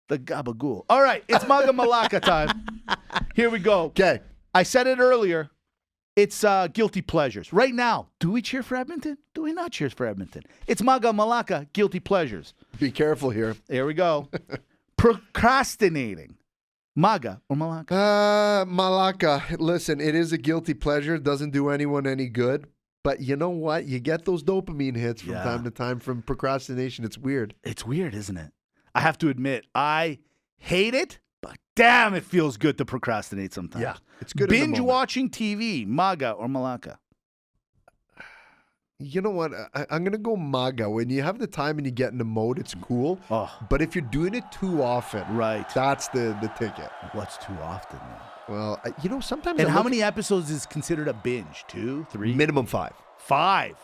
The gabagool. All right, it's Maga Malaka time. Here we go. Okay. I said it earlier. It's guilty pleasures. Right now, do we cheer for Edmonton? Do we not cheer for Edmonton? It's Maga Malaka, guilty pleasures. Be careful here. Here we go. Procrastinating. Maga or Malaka? Malaka. Listen, it is a guilty pleasure. It doesn't do anyone any good. But you know what? You get those dopamine hits from time to time from procrastination. It's weird. It's weird, isn't it? I have to admit, I hate it, but damn, it feels good to procrastinate sometimes. Yeah, it's good. Binge-watching TV, Maga or Malaka? You know what? I'm going to go Maga. When you have the time and you get in the mode, it's cool. Oh. But if you're doing it too often, right, that's the ticket. What's too often, though? Well, sometimes... And how many episodes is considered a binge? 2, 3? Minimum 5. 5.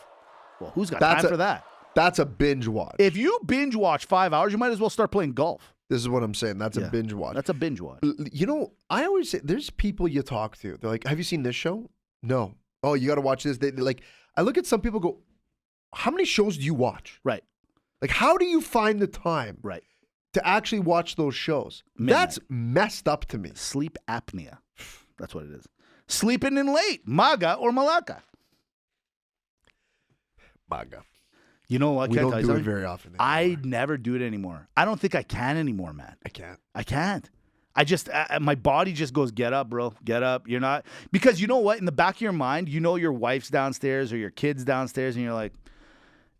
Well, who's got time for that? That's a binge watch. If you binge watch 5 hours, you might as well start playing golf. This is what I'm saying. That's a binge watch. That's a binge watch. You know, I always say, there's people you talk to. They're like, have you seen this show? No. Oh, you got to watch this. They like, I look at some people go, how many shows do you watch? Right. Like, how do you find the time to actually watch those shows? Midnight. That's messed up to me. Sleep apnea. That's what it is. Sleeping in late. Maga or Malaka? Maga. You know what? We don't do it very often anymore. I never do it anymore. I don't think I can anymore, man. I can't. I just, my body just goes, get up, bro. Get up. You're not, because you know what? In the back of your mind, you know your wife's downstairs or your kid's downstairs, and you're like,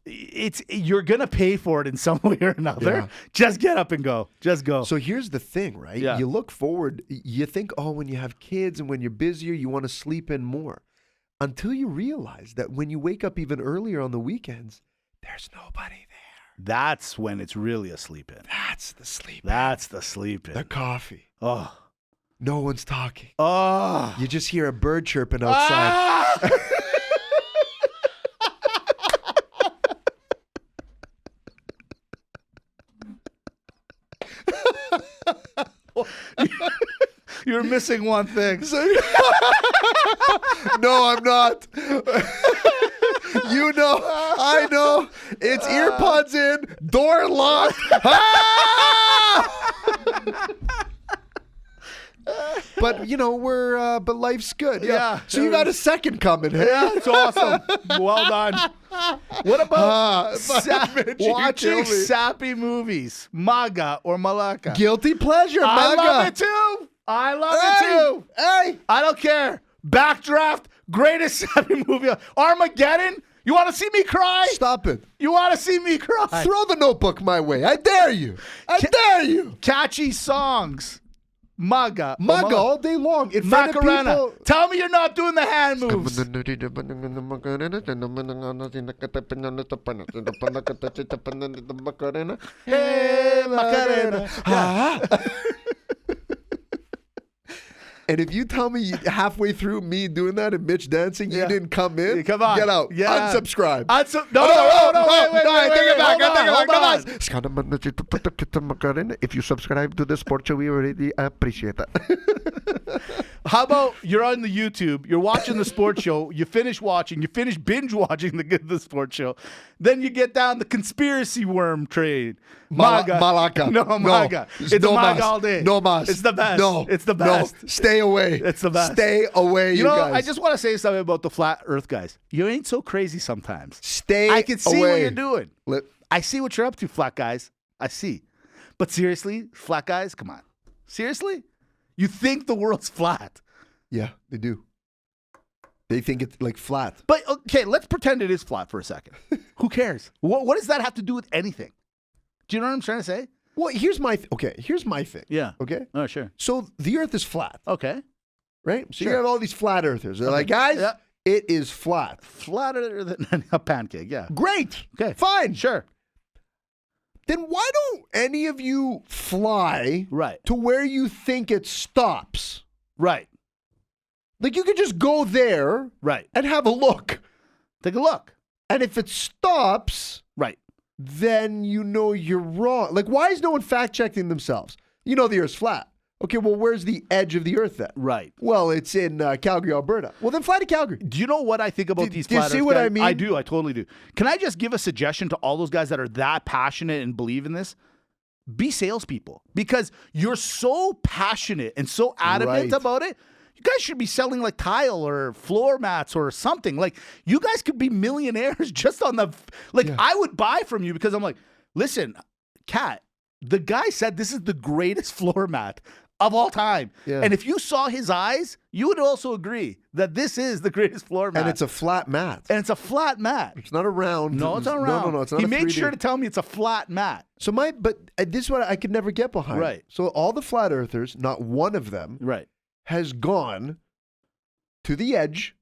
you're going to pay for it in some way or another. Yeah. Just get up and go. Just go. So here's the thing, right? Yeah. You look forward, you think, oh, when you have kids and when you're busier, you want to sleep in more. Until you realize that when you wake up even earlier on the weekends, there's nobody there. That's when it's really a sleep in. That's the sleep in. That's the sleep in. The coffee. Oh. No one's talking. Oh. You just hear a bird chirping outside. Ah! You're missing one thing. No, I'm not. You know, I know. It's earpods in, door locked. But you know, but life's good. Yeah. So you got a second coming. Hey? Yeah, it's awesome. Well done. What about watching sappy movies? Maga or Malaka? Guilty pleasure, Maga. I love it too. I love it too. Hey. I don't care. Backdraft, greatest sappy movie. Armageddon. You want to see me cry? Stop it. You want to see me cry? Throw the Notebook my way. I dare you. I dare you. Catchy songs. Maga all day long. In front of people. Tell me you're not doing the hand moves. Hey, Macarena. Yeah. And if you tell me halfway through me doing that and Mitch dancing, you didn't come in, come on. Get out. Yeah. Unsubscribe. No, wait, take it back. Hold If you subscribe to the sport show, we already appreciate that. How about you're on the YouTube, you're watching the sports show, you finish binge watching the sports show, then you get down the conspiracy worm trade. Maga. Malaka. No, Maga. No. It's no Maga mas. all day. No mas. It's the best. No. It's the best. No. Stay away. It's the best. Stay away, you guys. I just want to say something about the flat earth guys. You ain't so crazy sometimes. Stay away. I can see what you're doing. I see what you're up to, flat guys. I see. But seriously, flat guys, come on. Seriously? You think the world's flat. Yeah, they do. They think it's like flat. But okay, let's pretend it is flat for a second. Who cares? What does that have to do with anything? Do you know what I'm trying to say? Well, here's my thing. Yeah. Okay? Oh, sure. So the earth is flat. Okay. Right? So you have all these flat earthers. They're like, guys, it is flat. Flatter than a pancake, yeah. Great. Okay. Fine. Sure. Then why don't any of you fly to where you think it stops? Right. Like you could just go there and have a look. Take a look. And if it stops, then you know you're wrong. Like, why is no one fact-checking themselves? You know the Earth's flat. Okay, well, where's the edge of the Earth then? Right. Well, it's in Calgary, Alberta. Well, then fly to Calgary. Do you know what I think about these flat Earth guys? Do you see what I mean? I do. I totally do. Can I just give a suggestion to all those guys that are that passionate and believe in this? be salespeople because you're so passionate and so adamant about it. You guys should be selling like tile or floor mats or something. Like, you guys could be millionaires just on the, I would buy from you because I'm like, listen, Kat, the guy said this is the greatest floor mat of all time. Yeah. And if you saw his eyes, you would also agree that this is the greatest floor mat. And it's a flat mat. It's not a round. No, it's not a round. No, it's not He a made 3D. sure to tell me it's a flat mat. So but this is what I could never get behind. Right. So all the flat earthers, not one of them, has gone to the edge,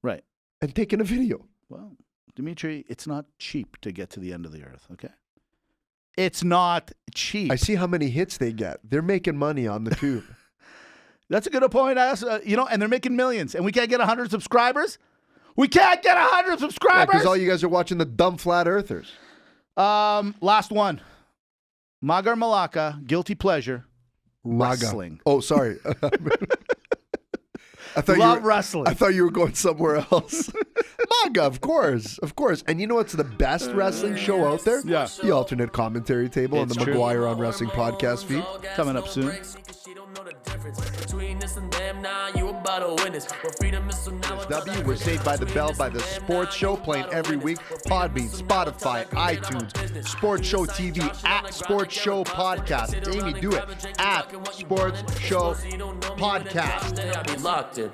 and taken a video. Well, Dimitri, it's not cheap to get to the end of the earth. Okay. It's not cheap. I see how many hits they get. They're making money on the tube. That's a good point. And they're making millions. And we can't get 100 subscribers? We can't get 100 subscribers? Because all you guys are watching the dumb flat earthers. Last one. Maga or Malaka, guilty pleasure. Maga. Wrestling. Oh, sorry. Wrestling. I thought you were going somewhere else. Maga, of course. And you know what's the best wrestling show out there? Yeah. The alternate commentary table on the McGuire on Wrestling podcast feed. Coming up soon. We're saved by the bell by the Sports Show, playing every week. Podbean, Spotify, iTunes, Sports Show TV, at Sports Show Podcast. Amy, do it. At Sports Show Podcast. Locked in.